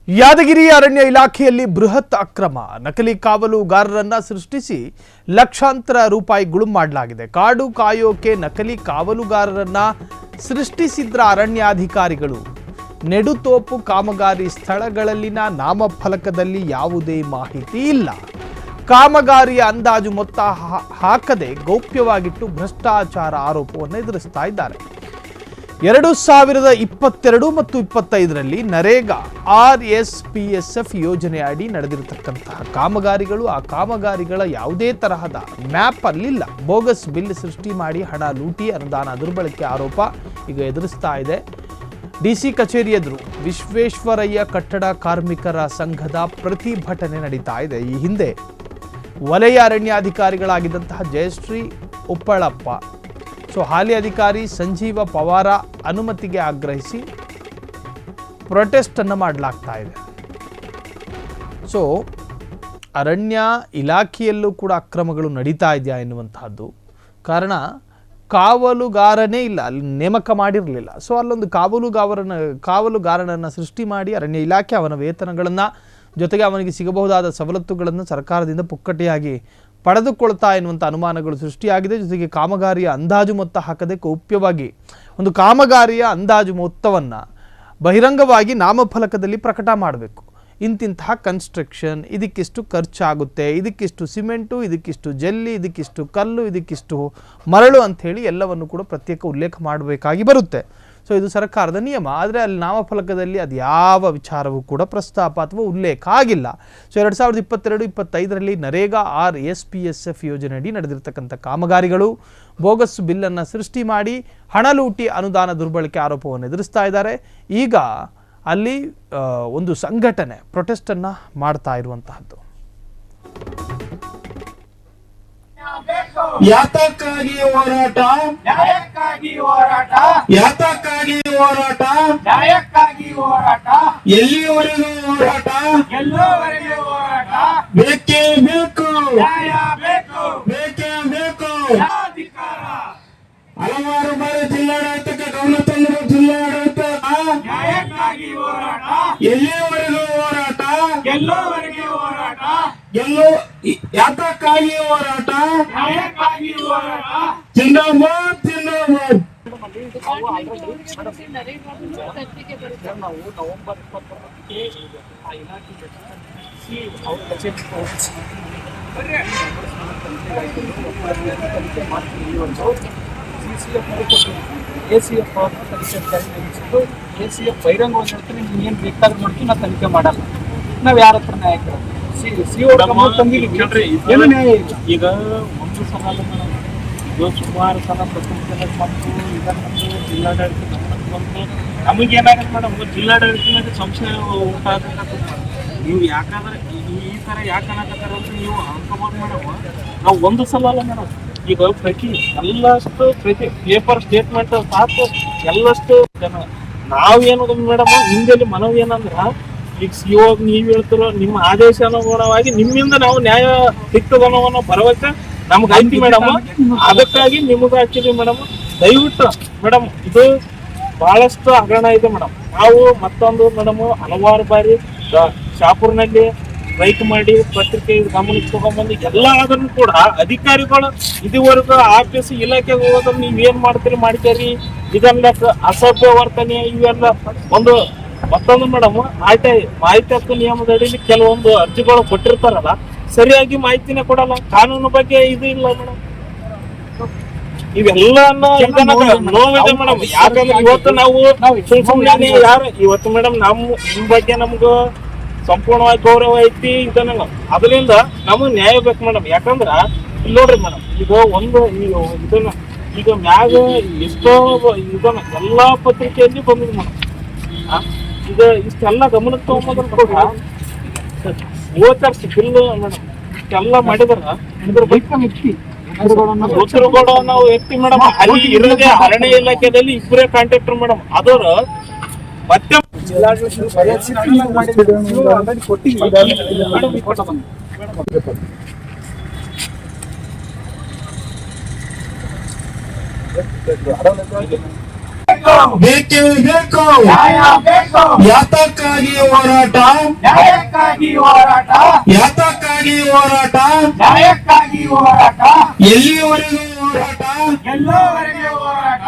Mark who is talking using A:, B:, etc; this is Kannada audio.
A: ಯಾದಗಿರಿ ಅರಣ್ಯ ಇಲಾಖೆಯಲ್ಲಿ ಬೃಹತ್ ಅಕ್ರಮ. ನಕಲಿ ಕಾವಲುಗಾರರನ್ನ ಸೃಷ್ಟಿಸಿ ಲಕ್ಷಾಂತರ ರೂಪಾಯಿ ಗುಳುಂ ಮಾಡಲಾಗಿದೆ. ಕಾಡು ಕಾಯೋಕೆ ನಕಲಿ ಕಾವಲುಗಾರರನ್ನ ಸೃಷ್ಟಿಸಿದ್ರ ಅರಣ್ಯಾಧಿಕಾರಿಗಳು. ನೆಡುತೋಪು ಕಾಮಗಾರಿ ಸ್ಥಳಗಳಲ್ಲಿನ ನಾಮಫಲಕದಲ್ಲಿ ಯಾವುದೇ ಮಾಹಿತಿ ಇಲ್ಲ. ಕಾಮಗಾರಿಯ ಅಂದಾಜು ಮೊತ್ತ ಹಾಕದೆ ಗೌಪ್ಯವಾಗಿಟ್ಟು ಭ್ರಷ್ಟಾಚಾರ ಆರೋಪವನ್ನು ಎದುರಿಸ್ತಾ ಇದ್ದಾರೆ. 2022 ಮತ್ತು 25ರಲ್ಲಿ ನರೇಗಾ RSPSF ಯೋಜನೆ ಅಡಿ ನಡೆದಿರತಕ್ಕಂತಹ ಕಾಮಗಾರಿಗಳು, ಆ ಕಾಮಗಾರಿಗಳ ಯಾವುದೇ ತರಹದ ಮ್ಯಾಪ್ ಅಲ್ಲಿಲ್ಲ. ಬೋಗಸ್ ಬಿಲ್ ಸೃಷ್ಟಿ ಮಾಡಿ ಹಣ ಲೂಟಿ, ಅನುದಾನ ದುರ್ಬಳಕೆ ಆರೋಪ ಈಗ ಎದುರಿಸ್ತಾ ಇದೆ. DC ಕಚೇರಿ ಎದುರು ವಿಶ್ವೇಶ್ವರಯ್ಯ ಕಟ್ಟಡ ಕಾರ್ಮಿಕರ ಸಂಘದ ಪ್ರತಿಭಟನೆ ನಡೀತಾ ಇದೆ. ಈ ಹಿಂದೆ ವಲಯ ಅರಣ್ಯಾಧಿಕಾರಿಗಳಾಗಿದ್ದಂತಹ ಜಯಶ್ರೀ ಉಪ್ಪಳಪ್ಪ, ಹಾಲಿ ಅಧಿಕಾರಿ ಸಂಜೀವ ಪವಾರ ಅನುಮತಿಗೆ ಆಗ್ರಹಿಸಿ ಪ್ರೊಟೆಸ್ಟ್ ಅನ್ನು ಮಾಡಲಾಗ್ತಾ ಇದೆ. ಅರಣ್ಯ ಇಲಾಖೆಯಲ್ಲೂ ಕೂಡ ಅಕ್ರಮಗಳು ನಡೀತಾ ಇದೆಯಾ ಎನ್ನುವಂತಹದ್ದು. ಕಾರಣ ಕಾವಲುಗಾರನೇ ಇಲ್ಲ, ಅಲ್ಲಿ ನೇಮಕ ಮಾಡಿರಲಿಲ್ಲ. ಅಲ್ಲೊಂದು ಕಾವಲುಗಾರನನ್ನು ಸೃಷ್ಟಿ ಮಾಡಿ ಅರಣ್ಯ ಇಲಾಖೆ ಅವನ ವೇತನಗಳನ್ನು ಜೊತೆಗೆ ಅವನಿಗೆ ಸಿಗಬಹುದಾದ ಸವಲತ್ತುಗಳನ್ನು ಸರ್ಕಾರದಿಂದ ಪುಕ್ಕಟೆಯಾಗಿ ಪಡೆದುಕೊಳ್ತಾ ಎನ್ನುವಂಥ ಅನುಮಾನಗಳು ಸೃಷ್ಟಿಯಾಗಿದೆ. ಜೊತೆಗೆ ಕಾಮಗಾರಿಯ ಅಂದಾಜು ಮೊತ್ತ ಹಾಕದೆ ಗೌಪ್ಯವಾಗಿ ಒಂದು ಕಾಮಗಾರಿಯ ಅಂದಾಜು ಮೊತ್ತವನ್ನು ಬಹಿರಂಗವಾಗಿ ನಾಮಫಲಕದಲ್ಲಿ ಪ್ರಕಟ ಮಾಡಬೇಕು. ಇಂತಿಂತಹ ಕನ್ಸ್ಟ್ರಕ್ಷನ್, ಇದಕ್ಕಿಷ್ಟು ಖರ್ಚಾಗುತ್ತೆ, ಇದಕ್ಕಿಷ್ಟು ಸಿಮೆಂಟು, ಇದಕ್ಕಿಷ್ಟು ಜಲ್ಲಿ, ಇದಕ್ಕಿಷ್ಟು ಕಲ್ಲು, ಇದಕ್ಕಿಷ್ಟು ಮರಳು ಅಂಥೇಳಿ ಎಲ್ಲವನ್ನು ಕೂಡ ಪ್ರತ್ಯೇಕ ಉಲ್ಲೇಖ ಮಾಡಬೇಕಾಗಿ ಬರುತ್ತೆ. ಇದು ಸರ್ಕಾರದ ನಿಯಮ. ಆದರೆ ಅಲ್ಲಿ ನಾಮಫಲಕದಲ್ಲಿ ಅದು ಯಾವ ವಿಚಾರವೂ ಕೂಡ ಪ್ರಸ್ತಾಪ ಅಥವಾ ಉಲ್ಲೇಖ ಆಗಿಲ್ಲ. 2022-25ರಲ್ಲಿ ನರೇಗಾ RSPSF ಯೋಜನೆಯಡಿ ನಡೆದಿರತಕ್ಕಂಥ ಕಾಮಗಾರಿಗಳು, ಬೋಗಸ್ ಬಿಲ್ಲನ್ನು ಸೃಷ್ಟಿ ಮಾಡಿ ಹಣ ಲೂಟಿ, ಅನುದಾನ ದುರ್ಬಳಕೆ ಆರೋಪವನ್ನು ಎದುರಿಸ್ತಾ ಇದ್ದಾರೆ. ಈಗ ಅಲ್ಲಿ ಒಂದು ಸಂಘಟನೆ ಪ್ರೊಟೆಸ್ಟನ್ನು ಮಾಡ್ತಾ ಇರುವಂತಹದ್ದು.
B: ಯಾತಕ್ಕಾಗಿ ಹೋರಾಟ, ನ್ಯಾಯಕ್ಕಾಗಿ ಹೋರಾಟ, ಯಾತಕ್ಕಾಗಿ ಹೋರಾಟ, ನ್ಯಾಯಕ್ಕಾಗಿ ಹೋರಾಟ, ಎಲ್ಲಿವರೆಗೂ ಹೋರಾಟ, ಎಲ್ಲೋವರೆಗೂ ಹೋರಾಟ, ಬೇಕೇ ಬೇಕು, ನ್ಯಾಯ ಬೇಕು, ಬೇಕೇ ಬೇಕು. ಹಲವಾರು ಬಾರಿ ಜಿಲ್ಲಾಡಳಿತಕ್ಕೆ ಗಮನ ತಂದರು. ಜಿಲ್ಲಾಡಳಿತ ನ್ಯಾಯಕ್ಕಾಗಿ ಹೋರಾಟ, ಎಲ್ಲಿವರೆಗೂ ಹೋರಾಟ, ಎಲ್ಲೋವರೆಗೂ ಹೋರಾಟ, ಯಾತಕ್ಕಾಗಿ ಹೋರಾಟ, ನ್ಯಾಯಕ್ಕಾಗಿ ಹೋರಾಟ, ಜಿಂದಾಬಾದ್ ಜಿಂದಾಬಾದ್. ನಾವು ನವೆಂಬರ್ 29ಕ್ಕೆ ಆ ಇಲಾಖೆ ರಚಿಸಿ ಅವ್ರ ಕಚೇರಿ CCF ACF ತನಿಖೆ ನೇಮಿಸಿದ್ದು. ACF ಬಹಿರಂಗವಾಗಿ ಹೇಳ್ತೀನಿ, ನೀವು ಏನು ಬೇಕಾದ್ರೂ ಮಾಡ್ತೀವಿ, ನಾವು ತನಿಖೆ ಮಾಡಲ್ಲ. ನಾವು ಯಾರ ಹತ್ರ ನ್ಯಾಯ ಕೇಳೋದು? ಏನು ನ್ಯಾಯ ಇಲ್ಲ. ಈಗ ಒಂದು ಸಲ ಇದು ಸುಮಾರು ಸಲ ಪ್ರತಿನಿಧಿಗಳು ಬಂತು, ಇದನ್ನು ಜಿಲ್ಲಾಡಳಿತ ಗಮನಕ್ಕೆ ಬಂತು. ನಮಗೇನಾಗುತ್ತೆ ಮೇಡಮ್, ಜಿಲ್ಲಾಡಳಿತದಾಗ ಸಂಶಯ ಉಂಟಾಗತ್ತೆ. ನೀವು ಯಾಕಂದ್ರೆ ಈ ಥರ ಯಾಕೆ ಅನ್ನಕತ್ತಾರ ಅಂತ ನೀವು ಅನ್ಕೋಬೋದು ಮೇಡಮ್. ನಾವು ಒಂದು ಸಲ ಅಲ್ಲ ಮೇಡಮ್, ಈಗ ಪ್ರತಿ ಪೇಪರ್ ಸ್ಟೇಟ್ಮೆಂಟ್ ಸಾಕು ಎಲ್ಲಷ್ಟು ಜನ ನಾವೇನು ಮೇಡಮ್ ಹಿಂದೆಲ್ಲಿ ಮನವಿ ಏನಂದ್ರ, ಈಗ ಇವಾಗ ನೀವು ಹೇಳ್ತಿರೋ ನಿಮ್ಮ ಆದೇಶಾನುಗುಣವಾಗಿ ನಿಮ್ಮಿಂದ ನಾವು ನ್ಯಾಯ ಸಿಗ್ತದನ್ನೋ ಭರವಸೆ ನಮ್ಗೆ ಐತಿ ಮೇಡಮ್. ಅದಕ್ಕಾಗಿ ನಿಮಗೆ ಹಾಕಿದ್ವಿ ಮೇಡಮ್. ದಯವಿಟ್ಟು ಮೇಡಮ್, ಇದು ಬಹಳಷ್ಟು ಹಗರಣ ಇದೆ ಮೇಡಮ್. ನಾವು ಮತ್ತೊಂದು ಮೇಡಮ್ ಹಲವಾರು ಬಾರಿ ಶಾಪುರ್ನಲ್ಲಿ ರೈಟ್ ಮಾಡಿ ಪತ್ರಿಕೆ ಗಮನಕ್ಕೆ ತಗೊಂಡ್ಬಂದು ಎಲ್ಲ ಅದನ್ನು ಕೂಡ ಅಧಿಕಾರಿಗಳು ಇದುವರೆಗೂ ಆಫೀಸ್ ಇಲಾಖೆಗೆ ಹೋಗೋದನ್ನ ನೀವೇನ್ ಮಾಡ್ತೀರಿ ಮಾಡ್ತೀರಿ, ಇದೆಲ್ಲ ಅಸಭ್ಯ ವರ್ತನೆ ಇವೆಲ್ಲ ಒಂದು. ಮತ್ತೊಂದು ಮೇಡಮ್, ಮಾಹಿತಿ ಹಕ್ಕು ನಿಯಮದಡಿ ಕೆಲವೊಂದು ಅರ್ಜಿಗಳು ಕೊಟ್ಟಿರ್ತಾರಲ್ಲ, ಸರಿಯಾಗಿ ಮಾಹಿತಿನೇ ಕೊಡಲ್ಲ. ಕಾನೂನು ಬಗ್ಗೆ ಇದು ಇಲ್ಲ ಮೇಡಮ್. ಇವೆಲ್ಲ ನೋವಿದೆ ಮೇಡಮ್. ಯಾಕಂದ್ರೆ ಇವತ್ತು ನಾವು ಯಾರು ಇವತ್ತು ಮೇಡಮ್ ನಿಮ್ ಬಗ್ಗೆ ನಮ್ಗ ಸಂಪೂರ್ಣವಾಗಿ ಗೌರವ ಐತಿ. ಇದನ್ನ ಅದರಿಂದ ನಮಗ್ ನ್ಯಾಯ ಬೇಕು ಮೇಡಮ್. ಯಾಕಂದ್ರ ಇಲ್ಲಿ ನೋಡ್ರಿ ಮೇಡಮ್, ಈಗ ಒಂದು ಇದನ್ನ ಈಗ ಮ್ಯಾಗ ಎಷ್ಟೋ ಇದನ್ನ ಎಲ್ಲಾ ಪತ್ರಿಕೆಯಲ್ಲಿ ಬಂದಿದೆ ಮೇಡಮ್. ಈಗ ಇಷ್ಟೆಲ್ಲ ಗಮನಕ್ಕೆ ತಗೊಂಬಂದ್ರೆ ಕೂಡ ಓದ್ತಾರ ಬಿಲ್ ಮೇಡಮ್, ಇಷ್ಟೆಲ್ಲ ಮಾಡಿದಾರ ಉತ್ತರಗೌಡ ನಾವು ವ್ಯಕ್ತಿ ಮೇಡಮ್. ಅಲ್ಲಿ ಇರೋದೇ ಅರಣ್ಯ ಇಲಾಖೆಯಲ್ಲಿ ಇಬ್ಬರೇ ಕಾಂಟ್ರಾಕ್ಟರ್ ಮೇಡಮ್. ಅದರ ಮತ್ತೆ
C: ಬೇಕೇ ಬೇಕು,
D: ನ್ಯಾಯ ಬೇಕು,
C: ಯಾತಕ್ಕಾಗಿ ಹೋರಾಟ,
D: ನ್ಯಾಯಕ್ಕಾಗಿ ಹೋರಾಟ,
C: ಯಾತಕ್ಕಾಗಿ ಹೋರಾಟ,
D: ನ್ಯಾಯಕ್ಕಾಗಿ ಹೋರಾಟ,
C: ಎಲ್ಲಿವರೆಗೂ ಹೋರಾಟ,
D: ಎಲ್ಲೋವರೆಗೆ ಹೋರಾಟ.